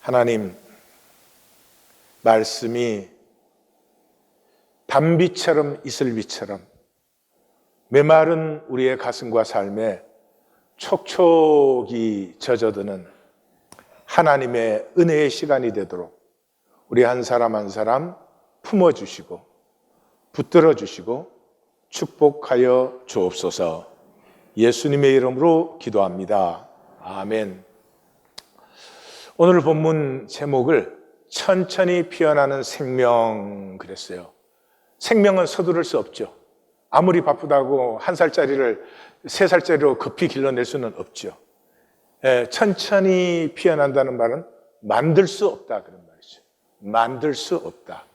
하나님, 말씀이 단비처럼 이슬비처럼 메마른 우리의 가슴과 삶에 촉촉이 젖어드는 하나님의 은혜의 시간이 되도록 우리 한 사람 한 사람 품어주시고 붙들어주시고 축복하여 주옵소서. 예수님의 이름으로 기도합니다. 아멘. 오늘 본문 제목을 천천히 피어나는 생명 그랬어요. 생명은 서두를 수 없죠. 아무리 바쁘다고 1살짜리를 3살짜리로 급히 길러낼 수는 없죠. 천천히 피어난다는 말은 만들 수 없다 그런 말이죠. 만들 수 없다.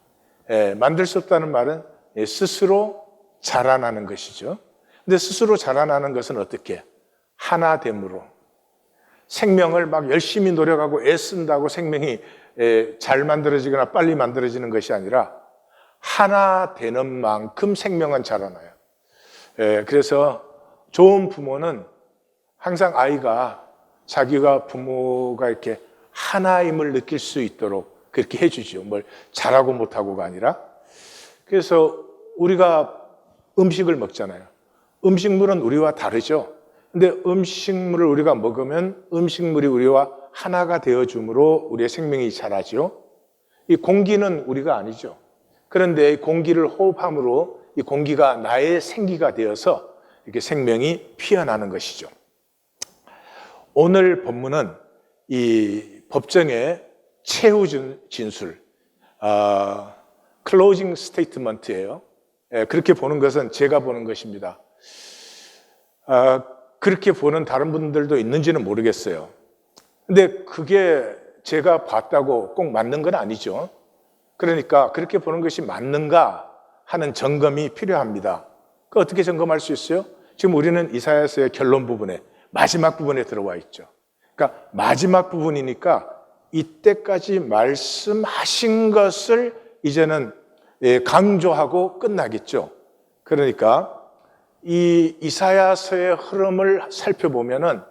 만들 수 없다는 말은 스스로 자라나는 것이죠. 근데 스스로 자라나는 것은 어떻게? 하나됨으로. 생명을 막 열심히 노력하고 애쓴다고 생명이 잘 만들어지거나 빨리 만들어지는 것이 아니라 하나 되는 만큼 생명은 자라나요. 그래서 좋은 부모는 항상 아이가 자기가 부모가 이렇게 하나임을 느낄 수 있도록 그렇게 해주죠. 뭘 잘하고 못하고가 아니라. 그래서 우리가 음식을 먹잖아요. 음식물은 우리와 다르죠. 근데 음식물을 우리가 먹으면 음식물이 우리와 하나가 되어줌으로 우리의 생명이 자라죠. 이 공기는 우리가 아니죠. 그런데 이 공기를 호흡함으로 이 공기가 나의 생기가 되어서 이렇게 생명이 피어나는 것이죠. 오늘 본문은 이 법정의 최후 진술, 클로징 스테이트먼트예요. 그렇게 보는 것은 제가 보는 것입니다. 그렇게 보는 다른 분들도 있는지는 모르겠어요. 근데 그게 제가 봤다고 꼭 맞는 건 아니죠. 그러니까 그렇게 보는 것이 맞는가 하는 점검이 필요합니다. 그 어떻게 점검할 수 있어요? 지금 우리는 이사야서의 결론 부분에 마지막 부분에 들어와 있죠. 그러니까 마지막 부분이니까 이때까지 말씀하신 것을 이제는 강조하고 끝나겠죠. 그러니까 이 이사야서의 흐름을 살펴보면은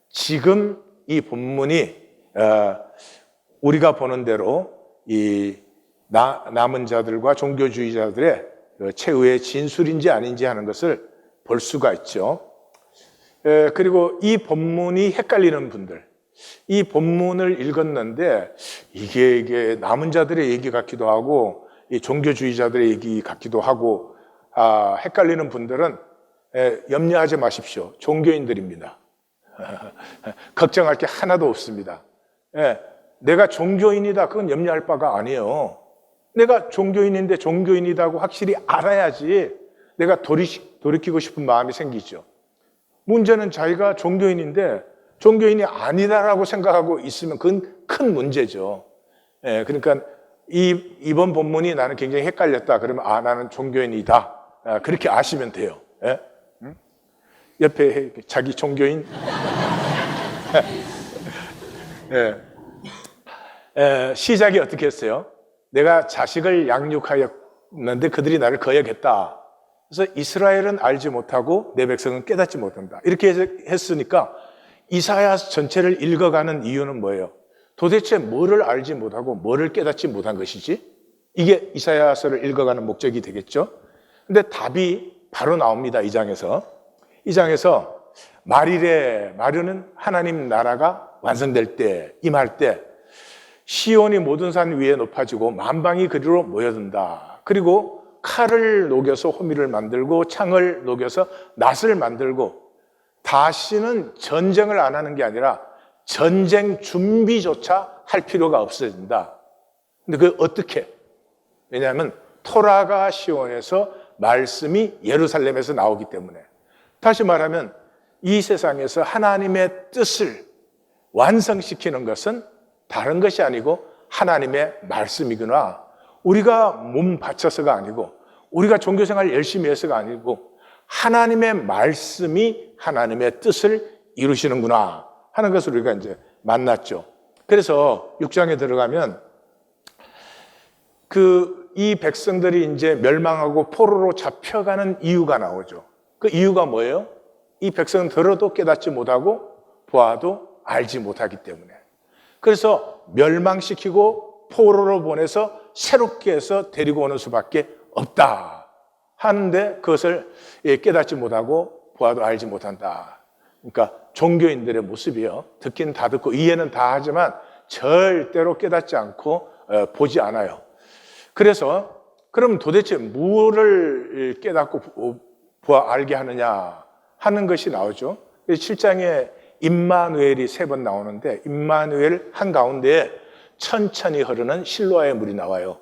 지금 이 본문이 우리가 보는 대로 이 남은 자들과 종교주의자들의 최후의 진술인지 아닌지 하는 것을 볼 수가 있죠. 그리고 이 본문이 헷갈리는 분들, 이 본문을 읽었는데 이게 남은 자들의 얘기 같기도 하고 이 종교주의자들의 얘기 같기도 하고 헷갈리는 분들은 염려하지 마십시오. 종교인들입니다. 걱정할 게 하나도 없습니다. 내가 종교인이다 그건 염려할 바가 아니에요. 내가 종교인인데 종교인이다고 확실히 알아야지 내가 돌이키고 싶은 마음이 생기죠. 문제는 자기가 종교인인데 종교인이 아니다라고 생각하고 있으면 그건 큰 문제죠. 그러니까 이번 본문이 나는 굉장히 헷갈렸다 그러면 나는 종교인이다 그렇게 아시면 돼요. 옆에 자기 종교인 시작이 어떻게 했어요? 내가 자식을 양육하였는데 그들이 나를 거역했다. 그래서 이스라엘은 알지 못하고 내 백성은 깨닫지 못한다. 이렇게 했으니까 이사야 전체를 읽어가는 이유는 뭐예요? 도대체 뭐를 알지 못하고 뭐를 깨닫지 못한 것이지? 이게 이사야서를 읽어가는 목적이 되겠죠? 근데 답이 바로 나옵니다. 이 장에서 말일은 하나님 나라가 완성될 때, 임할 때 시온이 모든 산 위에 높아지고 만방이 그리로 모여든다. 그리고 칼을 녹여서 호미를 만들고 창을 녹여서 낫을 만들고 다시는 전쟁을 안 하는 게 아니라 전쟁 준비조차 할 필요가 없어진다. 근데 그게 어떻게? 왜냐하면 토라가 시온에서 말씀이 예루살렘에서 나오기 때문에. 다시 말하면 이 세상에서 하나님의 뜻을 완성시키는 것은 다른 것이 아니고 하나님의 말씀이구나. 우리가 몸 바쳐서가 아니고 우리가 종교생활 열심히 해서가 아니고 하나님의 말씀이 하나님의 뜻을 이루시는구나 하는 것을 우리가 이제 만났죠. 그래서 6장에 들어가면 이 백성들이 이제 멸망하고 포로로 잡혀가는 이유가 나오죠. 그 이유가 뭐예요? 이 백성은 들어도 깨닫지 못하고 보아도 알지 못하기 때문에. 그래서 멸망시키고 포로로 보내서 새롭게 해서 데리고 오는 수밖에 없다 하는데 그것을 깨닫지 못하고 보아도 알지 못한다. 그러니까 종교인들의 모습이요. 듣긴 다 듣고 이해는 다 하지만 절대로 깨닫지 않고 보지 않아요. 그래서 그럼 도대체 뭐를 깨닫고 보아 알게 하느냐 하는 것이 나오죠. 7장에 임마누엘이 3번 나오는데 임마누엘 한가운데에 천천히 흐르는 실로아의 물이 나와요.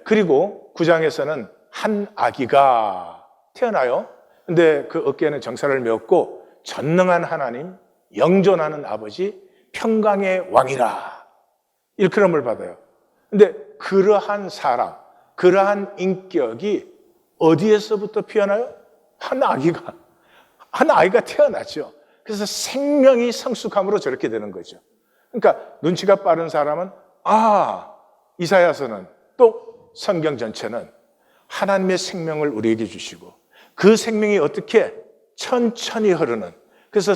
그리고 9장에서는 한 아기가 태어나요. 근데 그 어깨에는 정사를 메었고 전능한 하나님, 영존하는 아버지, 평강의 왕이라 일컬음을 받아요. 근데 그러한 사람, 그러한 인격이 어디에서부터 피어나요? 한 아이가 태어나죠. 그래서 생명이 성숙함으로 저렇게 되는 거죠. 그러니까 눈치가 빠른 사람은 이사야서는 또 성경 전체는 하나님의 생명을 우리에게 주시고 그 생명이 어떻게 천천히 흐르는, 그래서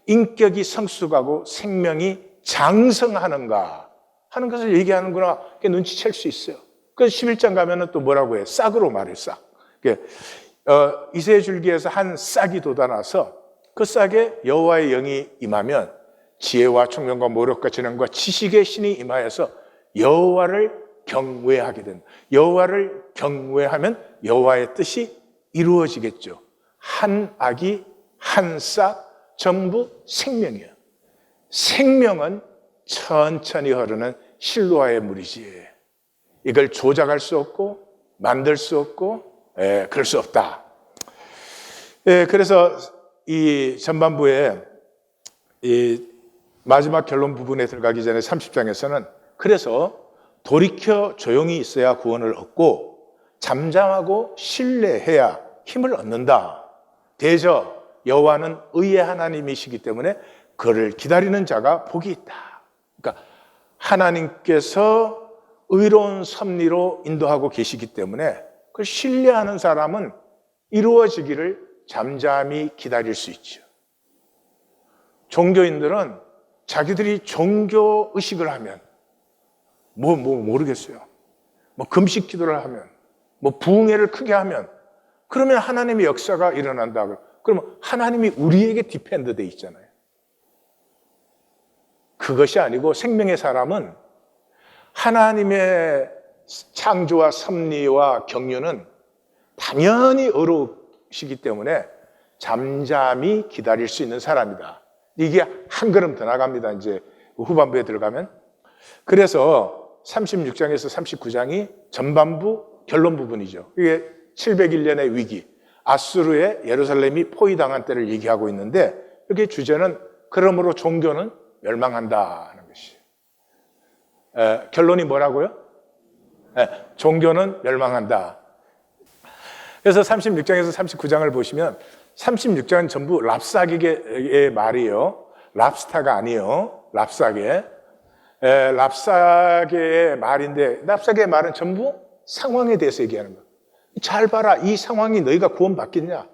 인격이 성숙하고 생명이 장성하는가 하는 것을 얘기하는구나. 눈치챌 수 있어요. 그래서 11장 가면은 또 뭐라고 해요? 싹으로 말해요. 싹. 이새 줄기에서 한 싹이 돋아나서 그 싹에 여호와의 영이 임하면 지혜와 총명과 모력과 지능과 지식의 신이 임하여서 여호와를 경외하게 된다. 여호와를 경외하면 여호와의 뜻이 이루어지겠죠. 한 아기, 한 싹, 전부 생명이에요. 생명은 천천히 흐르는 실로아의 물이지. 이걸 조작할 수 없고 만들 수 없고 그럴 수 없다. 그래서 이 전반부에 이 마지막 결론 부분에 들어가기 전에 30장에서는 그래서 돌이켜 조용히 있어야 구원을 얻고 잠잠하고 신뢰해야 힘을 얻는다. 대저 여호와는 의의 하나님이시기 때문에 그를 기다리는 자가 복이 있다. 그러니까 하나님께서 의로운 섭리로 인도하고 계시기 때문에 그걸 신뢰하는 사람은 이루어지기를 잠잠히 기다릴 수 있죠. 종교인들은 자기들이 종교 의식을 하면 모르겠어요. 금식 기도를 하면 부흥회를 크게 하면 그러면 하나님의 역사가 일어난다. 그러면 하나님이 우리에게 디펜드 돼 있잖아요. 그것이 아니고 생명의 사람은 하나님의 창조와 섭리와 경륜은 당연히 어려우시기 때문에 잠잠히 기다릴 수 있는 사람이다. 이게 한 걸음 더 나갑니다. 이제 후반부에 들어가면. 그래서 36장에서 39장이 전반부 결론 부분이죠. 이게 701년의 위기, 아수르의 예루살렘이 포위당한 때를 얘기하고 있는데 여기 주제는 그러므로 종교는 멸망한다 하는 것이에요. 결론이 뭐라고요? 종교는 멸망한다. 그래서 36장에서 39장을 보시면 36장은 전부 랍사게의 말이에요. 랍스타가 아니에요. 랍사게. 랍사게의 말인데 랍사게의 말은 전부 상황에 대해서 얘기하는 거예요. 잘 봐라. 이 상황이 너희가 구원받겠냐?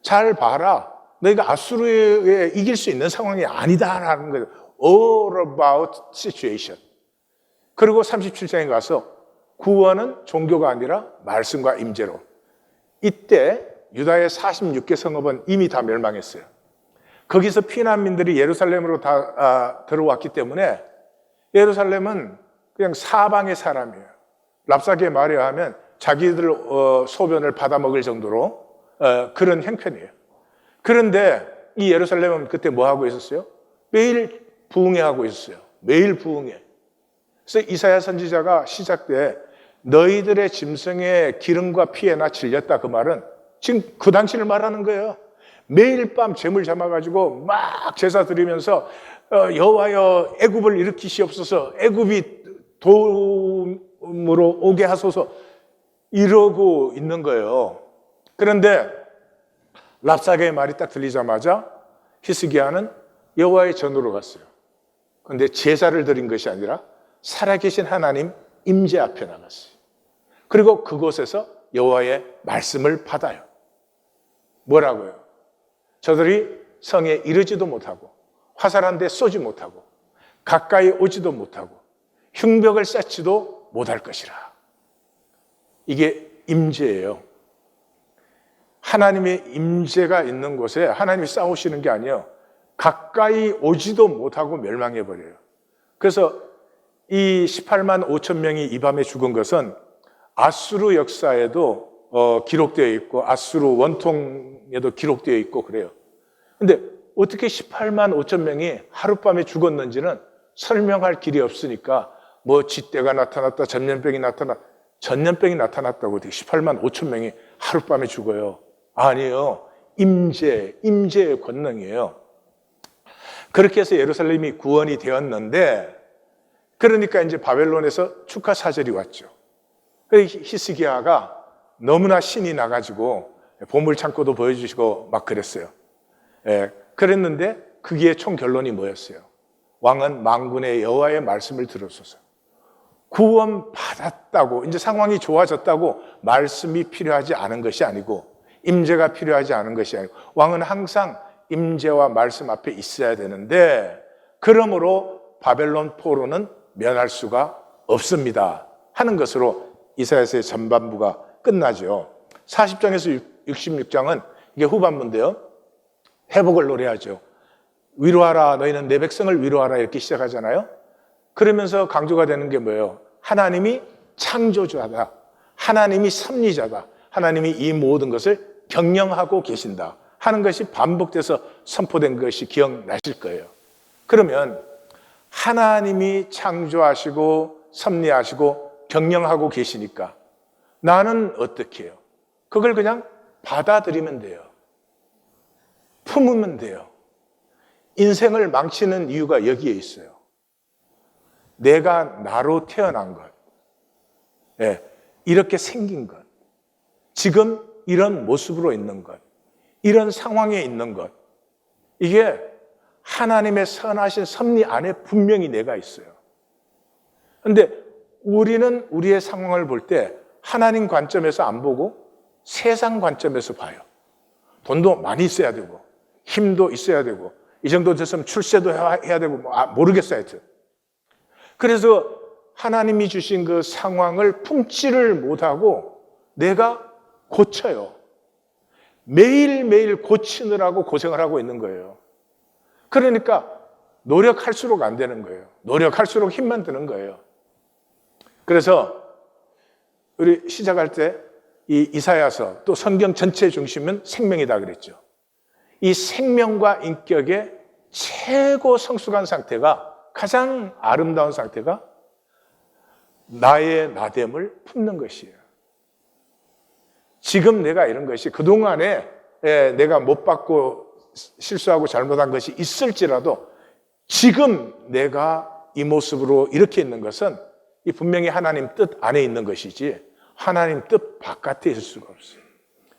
잘 봐라. 너희가 아수르에 이길 수 있는 상황이 아니다라는 거예요. All about situation. 그리고 37장에 가서 구원은 종교가 아니라 말씀과 임재로. 이때 유다의 46개 성읍은 이미 다 멸망했어요. 거기서 피난민들이 예루살렘으로 다 들어왔기 때문에 예루살렘은 그냥 사방의 사람이에요. 랍사게의 말에 의하면 자기들 소변을 받아먹을 정도로 그런 형편이에요. 그런데 이 예루살렘은 그때 뭐 하고 있었어요? 매일 부흥회하고 있었어요. 매일 부흥회. 그래서 이사야 선지자가 시작 때 너희들의 짐승의 기름과 피에나 질렸다 그 말은 지금 그 당시를 말하는 거예요. 매일 밤 제물 잡아가지고 막 제사 드리면서 여호와여 애굽을 일으키시옵소서, 애굽이 도움으로 오게 하소서 이러고 있는 거예요. 그런데 랍사게의 말이 딱 들리자마자 히스기야는 여호와의 전으로 갔어요. 그런데 제사를 드린 것이 아니라 살아계신 하나님 임재 앞에 나갔어요. 그리고 그곳에서 여호와의 말씀을 받아요. 뭐라고요? 저들이 성에 이르지도 못하고 화살 한 대 쏘지 못하고 가까이 오지도 못하고 흉벽을 쌓지도 못할 것이라. 이게 임재예요. 하나님의 임재가 있는 곳에 하나님이 싸우시는 게 아니에요. 가까이 오지도 못하고 멸망해버려요. 그래서 이 18만 5천 명이 이 밤에 죽은 것은 아수르 역사에도 기록되어 있고 아수르 원통에도 기록되어 있고 그래요. 근데 어떻게 18만 5천 명이 하룻밤에 죽었는지는 설명할 길이 없으니까 뭐 쥐떼가 나타났다, 전염병이 나타났다고 어떻게 18만 5천 명이 하룻밤에 죽어요? 아니에요. 임재의 권능이에요. 그렇게 해서 예루살렘이 구원이 되었는데, 그러니까 이제 바벨론에서 축하 사절이 왔죠. 히스기야가 너무나 신이 나가지고 보물 창고도 보여주시고 막 그랬어요. 그랬는데 그게 총 결론이 뭐였어요? 왕은 만군의 여호와의 말씀을 들었소서. 구원 받았다고, 이제 상황이 좋아졌다고 말씀이 필요하지 않은 것이 아니고, 임재가 필요하지 않은 것이 아니고, 왕은 항상 임재와 말씀 앞에 있어야 되는데, 그러므로 바벨론 포로는 면할 수가 없습니다 하는 것으로 이사야서의 전반부가 끝나죠. 40장에서 66장은 이게 후반부인데요, 회복을 노래하죠. 위로하라, 너희는 내 백성을 위로하라, 이렇게 시작하잖아요. 그러면서 강조가 되는 게 뭐예요? 하나님이 창조주하다, 하나님이 섭리자다, 하나님이 이 모든 것을 경영하고 계신다 하는 것이 반복돼서 선포된 것이 기억나실 거예요. 그러면 하나님이 창조하시고 섭리하시고 경영하고 계시니까 나는 어떻게 해요? 그걸 그냥 받아들이면 돼요. 품으면 돼요. 인생을 망치는 이유가 여기에 있어요. 내가 나로 태어난 것, 이렇게 생긴 것, 지금 이런 모습으로 있는 것, 이런 상황에 있는 것, 이게 하나님의 선하신 섭리 안에 분명히 내가 있어요. 그런데 우리는 우리의 상황을 볼 때 하나님 관점에서 안 보고 세상 관점에서 봐요. 돈도 많이 있어야 되고 힘도 있어야 되고 이 정도 됐으면 출세도 해야 되고 모르겠어요, 하여튼. 그래서 하나님이 주신 그 상황을 품지를 못하고 내가 고쳐요. 매일매일 고치느라고 고생을 하고 있는 거예요. 그러니까 노력할수록 안 되는 거예요. 노력할수록 힘만 드는 거예요. 그래서 우리 시작할 때 이 이사야서 또 성경 전체의 중심은 생명이다 그랬죠. 이 생명과 인격의 최고 성숙한 상태가, 가장 아름다운 상태가 나의 나됨을 품는 것이에요. 지금 내가 이런 것이 그동안에 내가 못 받고 실수하고 잘못한 것이 있을지라도 지금 내가 이 모습으로 이렇게 있는 것은 이 분명히 하나님 뜻 안에 있는 것이지 하나님 뜻 바깥에 있을 수가 없어요.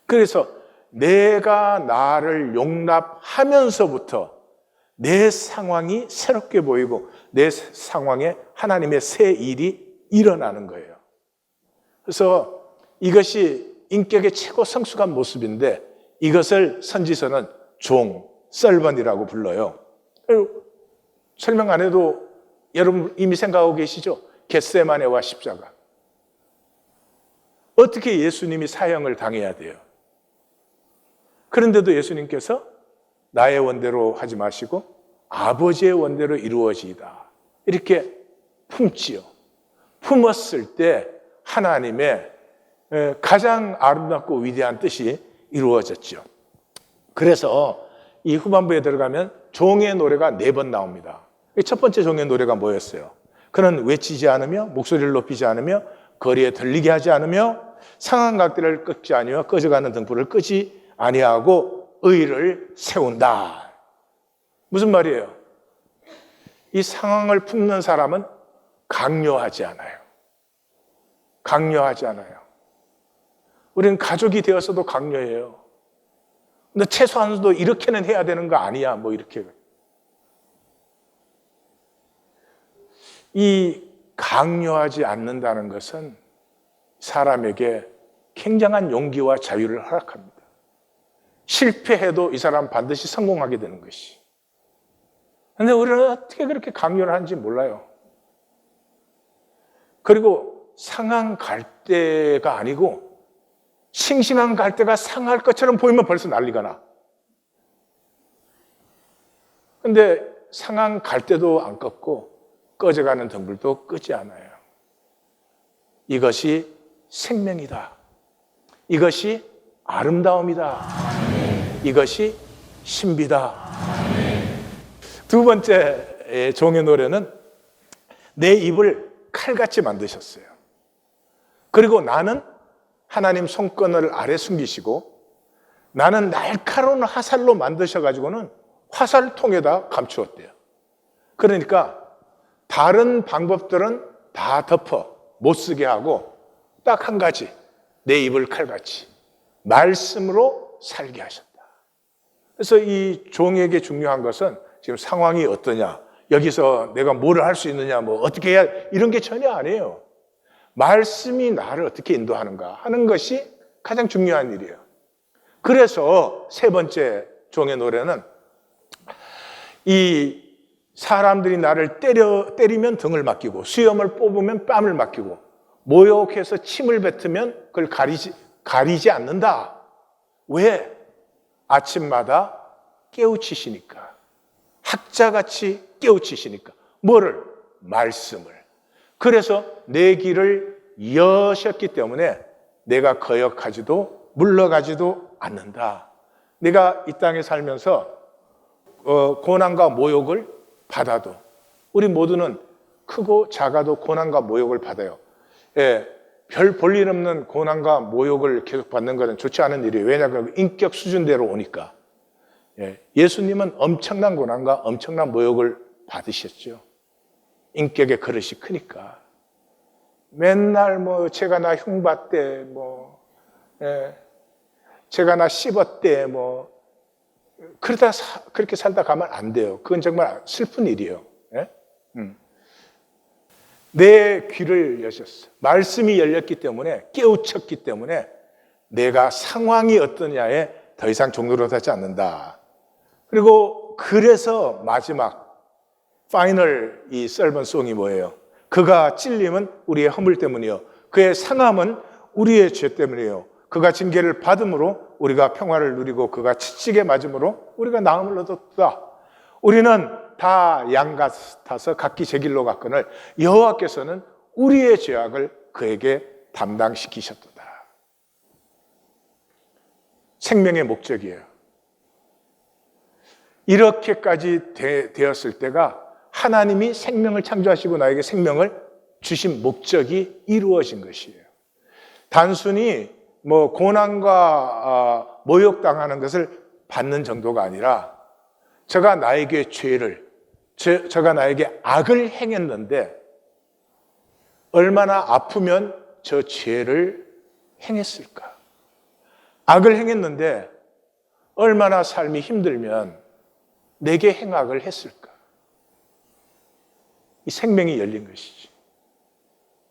그래서 내가 나를 용납하면서부터 내 상황이 새롭게 보이고 내 상황에 하나님의 새 일이 일어나는 거예요. 그래서 이것이 인격의 최고 성숙한 모습인데 이것을 선지서는 servant이라고 불러요. 설명 안 해도 여러분 이미 생각하고 계시죠? 겟세마네와 십자가. 어떻게 예수님이 사형을 당해야 돼요? 그런데도 예수님께서 나의 원대로 하지 마시고 아버지의 원대로 이루어지이다, 이렇게 품지요. 품었을 때 하나님의 가장 아름답고 위대한 뜻이 이루어졌죠. 그래서 이 후반부에 들어가면 종의 노래가 4번 나옵니다. 첫 번째 종의 노래가 뭐였어요? 그는 외치지 않으며 목소리를 높이지 않으며 거리에 들리게 하지 않으며 상한 각대를 꺾지 아니하며 꺼져가는 등불을 끄지 아니하고 의를 세운다. 무슨 말이에요? 이 상황을 품는 사람은 강요하지 않아요. 강요하지 않아요. 우리는 가족이 되어서도 강요해요. 근데 최소한도 이렇게는 해야 되는 거 아니야, 뭐 이렇게. 이 강요하지 않는다는 것은 사람에게 굉장한 용기와 자유를 허락합니다. 실패해도 이 사람 반드시 성공하게 되는 것이. 근데 우리는 어떻게 그렇게 강요를 하는지 몰라요. 그리고 상한 갈대가 아니고 싱싱한 갈대가 상할 것처럼 보이면 벌써 난리가 나. 근데 상한 갈대도 안 껐고 꺼져가는 등불도 끄지 않아요. 이것이 생명이다. 이것이 아름다움이다. 이것이 신비다. 두 번째 종의 노래는 내 입을 칼같이 만드셨어요. 그리고 나는 하나님 손권을 아래 숨기시고 나는 날카로운 화살로 만드셔가지고는 화살통에다 감추었대요. 그러니까 다른 방법들은 다 덮어 못 쓰게 하고 딱 한 가지, 내 입을 칼같이 말씀으로 살게 하셨다. 그래서 이 종에게 중요한 것은 지금 상황이 어떠냐, 여기서 내가 뭐를 할 수 있느냐, 뭐 어떻게 해야, 이런 게 전혀 아니에요. 말씀이 나를 어떻게 인도하는가 하는 것이 가장 중요한 일이에요. 그래서 세 번째 종의 노래는 이 사람들이 나를 때리면 등을 맡기고 수염을 뽑으면 뺨을 맡기고 모욕해서 침을 뱉으면 그걸 가리지 않는다. 왜? 아침마다 깨우치시니까. 학자같이 깨우치시니까. 뭐를? 말씀을. 그래서 내 길을 여셨기 때문에 내가 거역하지도 물러가지도 않는다. 내가 이 땅에 살면서 고난과 모욕을 받아도 우리 모두는 크고 작아도 고난과 모욕을 받아요. 예, 별 볼일 없는 고난과 모욕을 계속 받는 것은 좋지 않은 일이에요. 왜냐하면 인격 수준대로 오니까. 예수님은 엄청난 고난과 엄청난 모욕을 받으셨죠. 인격의 그릇이 크니까. 맨날 뭐 제가 나 흉봤대, 뭐 제가 나 씹었대, 뭐 그러다 그렇게 살다 가면 안 돼요. 그건 정말 슬픈 일이에요. 내 귀를 여셨어. 말씀이 열렸기 때문에, 깨우쳤기 때문에 내가 상황이 어떠냐에 더 이상 종노릇하지 않는다. 그리고 그래서 마지막 파이널 이 셀번송이 뭐예요? 그가 찔림은 우리의 허물 때문이요, 그의 상함은 우리의 죄 때문이에요. 그가 징계를 받음으로 우리가 평화를 누리고 그가 채찍에 맞음으로 우리가 나음을 얻었다. 우리는 다 양 같아서 각기 제 길로 갔거늘 여호와께서는 우리의 죄악을 그에게 담당시키셨도다. 생명의 목적이에요. 이렇게까지 되었을 때가 하나님이 생명을 창조하시고 나에게 생명을 주신 목적이 이루어진 것이에요. 단순히 뭐 고난과 모욕당하는 것을 받는 정도가 아니라 저가 나에게 죄를, 저가 나에게 악을 행했는데 얼마나 아프면 저 죄를 행했을까? 악을 행했는데 얼마나 삶이 힘들면 내게 행악을 했을까? 이 생명이 열린 것이지.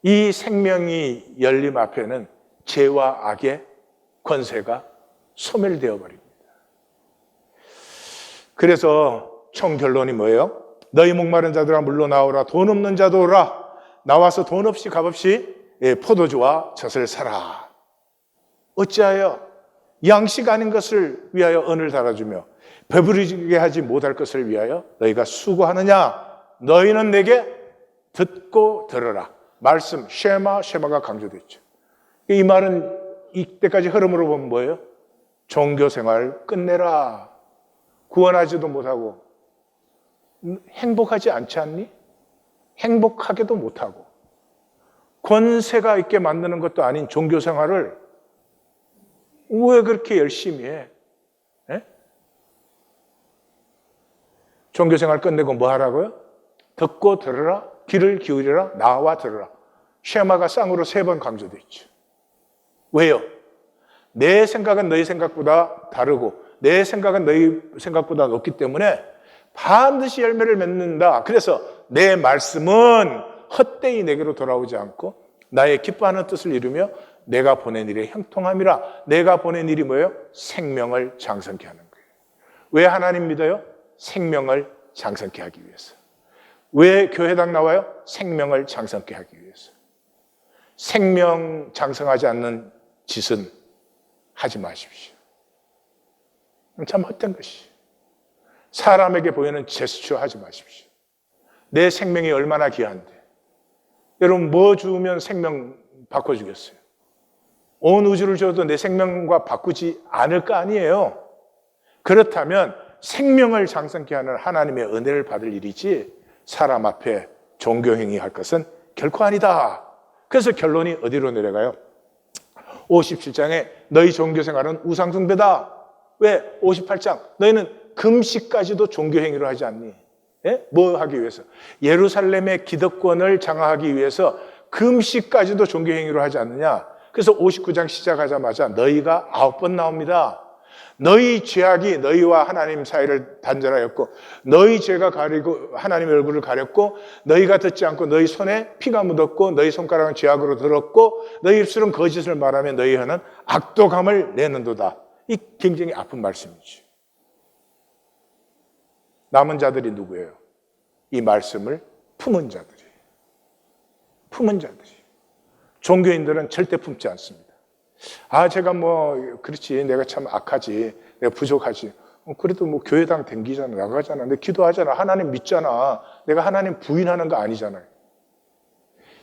이 생명이 열림 앞에는 죄와 악의 권세가 소멸되어 버립니다. 그래서 총 결론이 뭐예요? 너희 목마른 자들아 물러 나오라. 돈 없는 자도 오라. 나와서 돈 없이 값없이 포도주와 젖을 사라. 어찌하여 양식 아닌 것을 위하여 언을 달아주며 배부르게 하지 못할 것을 위하여 너희가 수고하느냐? 너희는 내게 듣고 들으라. 말씀 쉐마가 강조됐죠. 이 말은 이때까지 흐름으로 보면 뭐예요? 종교생활 끝내라. 구원하지도 못하고 행복하지 않지 않니? 행복하게도 못하고 권세가 있게 만드는 것도 아닌 종교생활을 왜 그렇게 열심히 해? 종교생활 끝내고 뭐 하라고요? 듣고 들으라, 귀를 기울이라, 나와 들으라. 쉐마가 쌍으로 3번 강조되어 있죠. 왜요? 내 생각은 너희 생각보다 다르고 내 생각은 너희 생각보다 높기 때문에 반드시 열매를 맺는다. 그래서 내 말씀은 헛되이 내게로 돌아오지 않고 나의 기뻐하는 뜻을 이루며 내가 보낸 일에 형통함이라. 내가 보낸 일이 뭐예요? 생명을 장성케 하는 거예요. 왜 하나님 믿어요? 생명을 장성케 하기 위해서. 왜 교회당 나와요? 생명을 장성케 하기 위해서. 생명 장성하지 않는 짓은 하지 마십시오. 참 헛된 것이. 사람에게 보이는 제스처 하지 마십시오. 내 생명이 얼마나 귀한데. 여러분 뭐 주면 생명 바꿔주겠어요? 온 우주를 줘도 내 생명과 바꾸지 않을 거 아니에요. 그렇다면 생명을 장성케 하는 하나님의 은혜를 받을 일이지 사람 앞에 종교행위 할 것은 결코 아니다. 그래서 결론이 어디로 내려가요? 57장에 너희 종교생활은 우상숭배다. 왜? 58장 너희는 금식까지도 종교행위로 하지 않니? 예? 뭐 하기 위해서? 예루살렘의 기득권을 장악하기 위해서 금식까지도 종교행위로 하지 않느냐? 그래서 59장 시작하자마자 너희가 9번 나옵니다. 너희 죄악이 너희와 하나님 사이를 단절하였고 너희 죄가 가리고 하나님의 얼굴을 가렸고 너희가 듣지 않고 너희 손에 피가 묻었고 너희 손가락은 죄악으로 들었고 너희 입술은 거짓을 말하며 너희 혀는 악독함을 내는도다. 이 굉장히 아픈 말씀이죠. 남은 자들이 누구예요? 이 말씀을 품은 자들이에요. 품은 자들이. 종교인들은 절대 품지 않습니다. 제가 그렇지. 내가 참 악하지. 내가 부족하지. 그래도 교회당 댕기잖아. 나가잖아. 내가 기도하잖아. 하나님 믿잖아. 내가 하나님 부인하는 거 아니잖아요.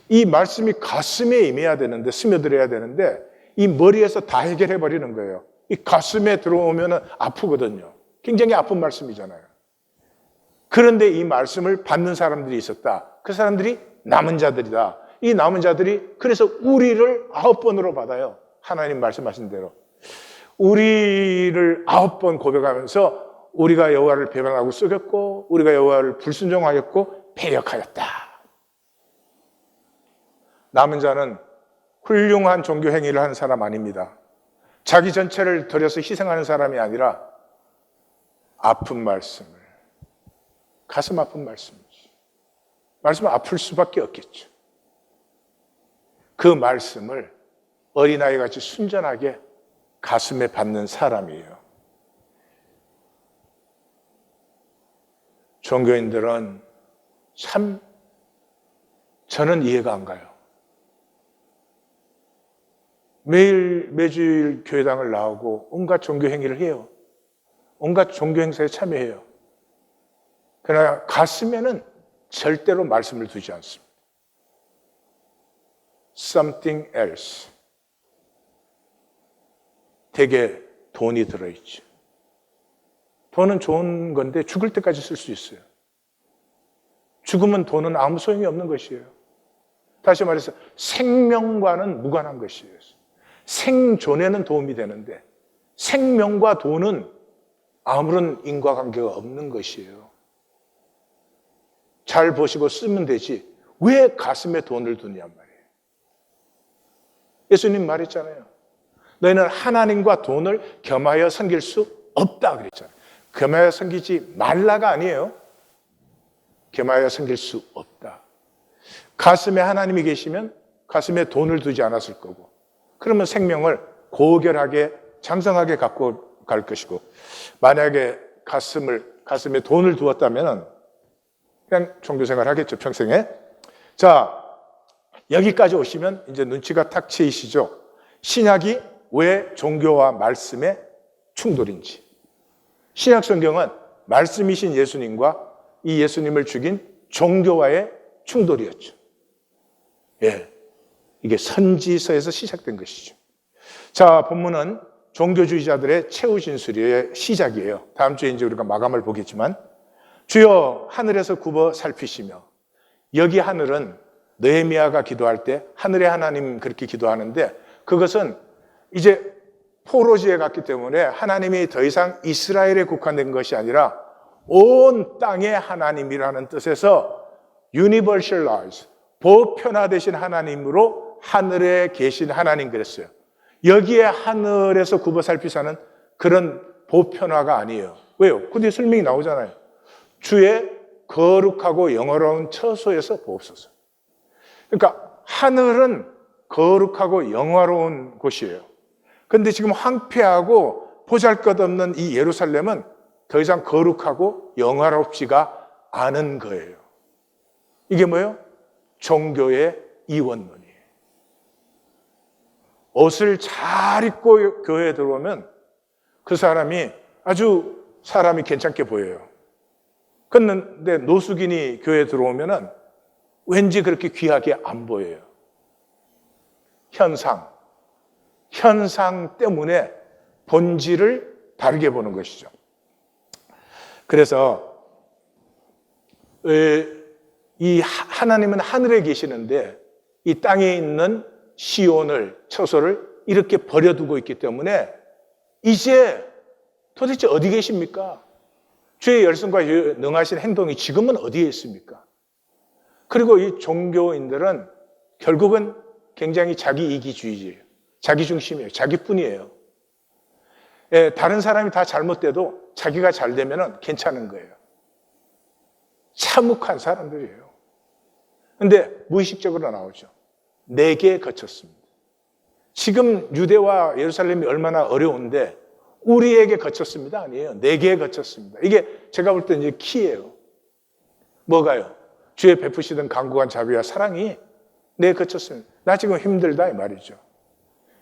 이 말씀이 가슴에 임해야 되는데, 스며들어야 되는데, 이 머리에서 다 해결해 버리는 거예요. 이 가슴에 들어오면 아프거든요. 굉장히 아픈 말씀이잖아요. 그런데 이 말씀을 받는 사람들이 있었다. 그 사람들이 남은 자들이다. 이 남은 자들이 그래서 우리를 9번으로 받아요. 하나님 말씀하신 대로. 우리를 9번 고백하면서 우리가 여호와를 배반하고 속였고 우리가 여호와를 불순종하였고 배역하였다. 남은 자는 훌륭한 종교 행위를 하는 사람 아닙니다. 자기 전체를 들여서 희생하는 사람이 아니라 아픈 말씀을, 가슴 아픈 말씀이지. 말씀은 아플 수밖에 없겠죠. 그 말씀을 어린아이같이 순전하게 가슴에 받는 사람이에요. 종교인들은 참 저는 이해가 안 가요. 매주일 교회당을 나오고 온갖 종교 행위를 해요. 온갖 종교 행사에 참여해요. 그러나 가슴에는 절대로 말씀을 두지 않습니다. Something else. 대개 돈이 들어있죠. 돈은 좋은 건데 죽을 때까지 쓸 수 있어요. 죽으면 돈은 아무 소용이 없는 것이에요. 다시 말해서 생명과는 무관한 것이에요. 생존에는 도움이 되는데 생명과 돈은 아무런 인과관계가 없는 것이에요. 잘 보시고 쓰면 되지 왜 가슴에 돈을 두냔 말이에요. 예수님 말했잖아요. 너희는 하나님과 돈을 겸하여 섬길 수 없다 그랬잖아요. 겸하여 섬기지 말라가 아니에요. 겸하여 섬길 수 없다. 가슴에 하나님이 계시면 가슴에 돈을 두지 않았을 거고 그러면 생명을 고결하게 장성하게 갖고 갈 것이고 만약에 가슴에 돈을 두었다면 그냥 종교생활 하겠죠, 평생에. 자, 여기까지 오시면 이제 눈치가 탁 트이시죠. 신약이 왜 종교와 말씀의 충돌인지. 신약 성경은 말씀이신 예수님과 이 예수님을 죽인 종교와의 충돌이었죠. 예, 이게 선지서에서 시작된 것이죠. 자, 본문은 종교주의자들의 최후 진술의 시작이에요. 다음 주에 이제 우리가 마감을 보겠지만 주여 하늘에서 굽어 살피시며 여기 하늘은 느헤미야가 기도할 때 하늘의 하나님 그렇게 기도하는데 그것은 이제 포로지에 갔기 때문에 하나님이 더 이상 이스라엘에 국한된 것이 아니라 온 땅의 하나님이라는 뜻에서 universalize, 보편화되신 하나님으로 하늘에 계신 하나님 그랬어요. 여기에 하늘에서 굽어 살피사는 그런 보편화가 아니에요. 왜요? 근데 설명이 나오잖아요. 주의 거룩하고 영화로운 처소에서 보옵소서. 그러니까 하늘은 거룩하고 영화로운 곳이에요. 그런데 지금 황폐하고 보잘것없는 이 예루살렘은 더 이상 거룩하고 영화롭지가 아는 거예요. 이게 뭐예요? 종교의 이원론이에요. 옷을 잘 입고 교회에 들어오면 그 사람이 아주 사람이 괜찮게 보여요. 그런데 노숙인이 교회에 들어오면은 왠지 그렇게 귀하게 안 보여요. 현상 때문에 본질을 다르게 보는 것이죠. 그래서 이 하나님은 하늘에 계시는데 이 땅에 있는 시온을, 처소를 이렇게 버려두고 있기 때문에 이제 도대체 어디 계십니까? 주의 열성과 능하신 행동이 지금은 어디에 있습니까? 그리고 이 종교인들은 결국은 굉장히 자기 이기주의예요. 자기 중심이에요. 자기뿐이에요. 예, 다른 사람이 다 잘못돼도 자기가 잘 되면 괜찮은 거예요. 참혹한 사람들이에요. 그런데 무의식적으로 나오죠. 내게 거쳤습니다. 지금 유대와 예루살렘이 얼마나 어려운데 우리에게 거쳤습니다 아니에요. 내게 거쳤습니다. 이게 제가 볼 때 이제 키예요. 뭐가요? 주의 베푸시던 강구한 자비와 사랑이 내게 거쳤습니다. 나 지금 힘들다 이 말이죠.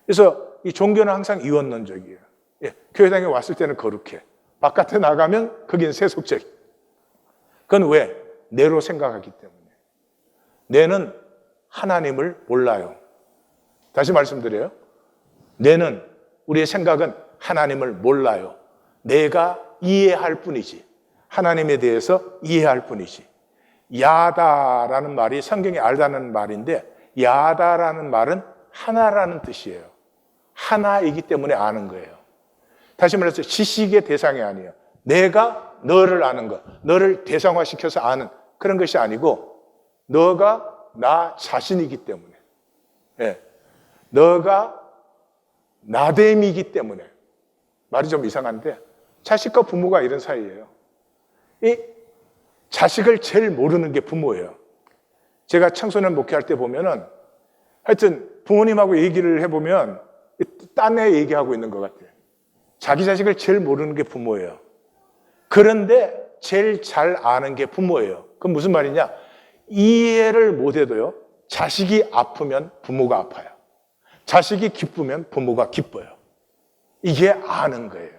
그래서 이 종교는 항상 이원론적이에요. 예, 교회당에 왔을 때는 거룩해. 바깥에 나가면 거기는 세속적. 그건 왜? 내로 생각하기 때문에. 내는 하나님을 몰라요. 다시 말씀드려요. 내는, 우리의 생각은 하나님을 몰라요. 내가 이해할 뿐이지. 하나님에 대해서 이해할 뿐이지. 야다라는 말이 성경에 알다는 말인데 야다라는 말은 하나라는 뜻이에요. 하나이기 때문에 아는 거예요. 다시 말해서 지식의 대상이 아니에요. 내가 너를 아는 것, 너를 대상화시켜서 아는 그런 것이 아니고 너가 나 자신이기 때문에, 예, 너가 나됨이기 때문에. 말이 좀 이상한데 자식과 부모가 이런 사이예요. 이 자식을 제일 모르는 게 부모예요. 제가 청소년 목회할 때 보면은 하여튼 부모님하고 얘기를 해보면 딴 애 얘기하고 있는 것 같아요. 자기 자식을 제일 모르는 게 부모예요. 그런데 제일 잘 아는 게 부모예요. 그건 무슨 말이냐? 이해를 못해도요, 자식이 아프면 부모가 아파요. 자식이 기쁘면 부모가 기뻐요. 이게 아는 거예요.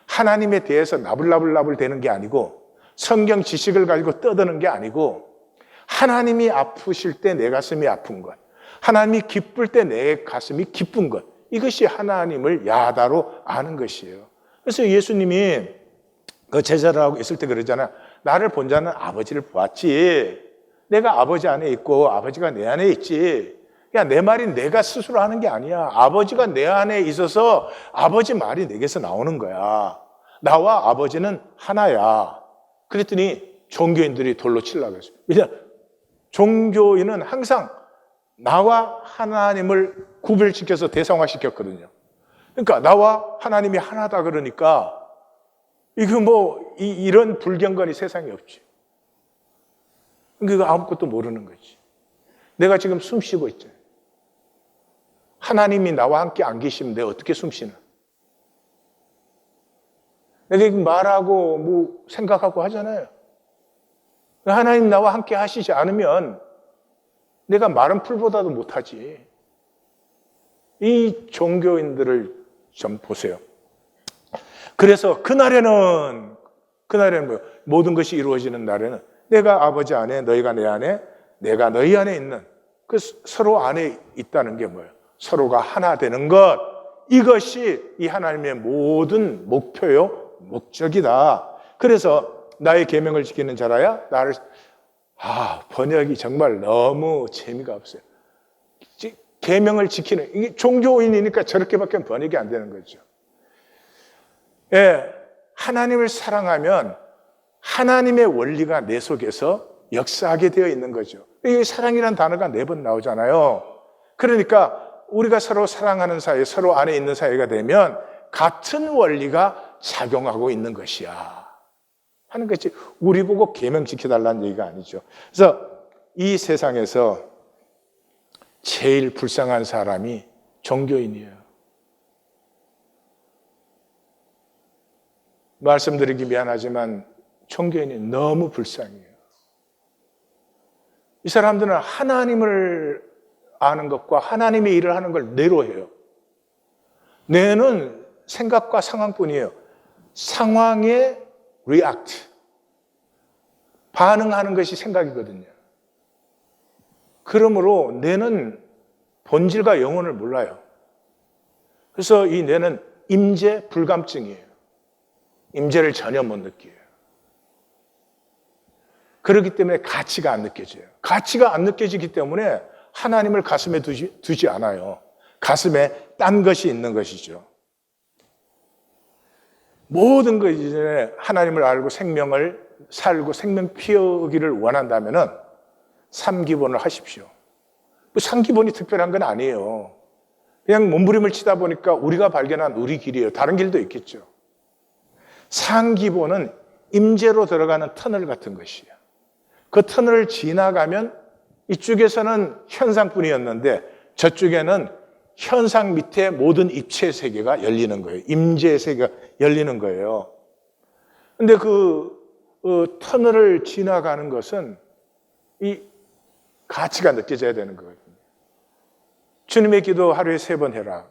하나님에 대해서 나불나불 되는 게 아니고 성경 지식을 가지고 떠드는 게 아니고 하나님이 아프실 때 내 가슴이 아픈 것, 하나님이 기쁠 때 내 가슴이 기쁜 것, 이것이 하나님을 야다로 아는 것이에요. 그래서 예수님이 그 제자를 하고 있을 때 그러잖아요. 나를 본 자는 아버지를 보았지. 내가 아버지 안에 있고 아버지가 내 안에 있지. 야, 내 말이 내가 스스로 하는 게 아니야. 아버지가 내 안에 있어서 아버지 말이 내게서 나오는 거야. 나와 아버지는 하나야. 그랬더니 종교인들이 돌로 치려고 했어요. 왜냐? 종교인은 항상 나와 하나님을 구별시켜서 대상화시켰거든요. 그러니까 나와 하나님이 하나다 그러니까 이거 뭐 이런 불경건이 세상에 없지. 그러니까 아무것도 모르는 거지. 내가 지금 숨 쉬고 있잖아요. 하나님이 나와 함께 안 계시면 내가 어떻게 숨 쉬나? 내가 말하고 뭐 생각하고 하잖아요. 하나님 나와 함께 하시지 않으면 내가 마른 풀보다도 못하지. 이 종교인들을 좀 보세요. 그래서 그날에는 뭐예요? 모든 것이 이루어지는 날에는 내가 아버지 안에, 너희가 내 안에, 내가 너희 안에 있는 그 서로 안에 있다는 게 뭐예요? 서로가 하나 되는 것. 이것이 이 하나님의 모든 목표요, 목적이다. 그래서 나의 계명을 지키는 자라야 나를. 번역이 정말 너무 재미가 없어요. 계명을 지키는, 이게 종교인이니까 저렇게밖에 번역이 안 되는 거죠. 예, 하나님을 사랑하면 하나님의 원리가 내 속에서 역사하게 되어 있는 거죠. 이 사랑이라는 단어가 4번 나오잖아요. 그러니까 우리가 서로 사랑하는 사이, 서로 안에 있는 사이가 되면 같은 원리가 작용하고 있는 것이야 하는 것이, 우리 보고 계명 지켜달라는 얘기가 아니죠. 그래서 이 세상에서 제일 불쌍한 사람이 종교인이에요. 말씀드리기 미안하지만 종교인이 너무 불쌍해요. 이 사람들은 하나님을 아는 것과 하나님의 일을 하는 걸 뇌로 해요. 뇌는 생각과 상황뿐이에요. 상황에 react, 반응하는 것이 생각이거든요. 그러므로 뇌는 본질과 영혼을 몰라요. 그래서 이 뇌는 임재 불감증이에요. 임재를 전혀 못 느껴요. 그렇기 때문에 가치가 안 느껴져요. 가치가 안 느껴지기 때문에 하나님을 가슴에 두지 않아요. 가슴에 딴 것이 있는 것이죠. 모든 것 이전에 하나님을 알고 생명을 살고 생명 피우기를 원한다면은 3기본을 하십시오. 3기본이 특별한 건 아니에요. 그냥 몸부림을 치다 보니까 우리가 발견한 우리 길이에요. 다른 길도 있겠죠. 3기본은 임재로 들어가는 터널 같은 것이에요. 그 터널을 지나가면 이쪽에서는 현상뿐이었는데 저쪽에는 현상 밑에 모든 입체 세계가 열리는 거예요. 임재의 세계가 열리는 거예요. 근데 그 터널을 지나가는 것은 이 가치가 느껴져야 되는 거거든요. 주님의 기도 하루에 3번 해라.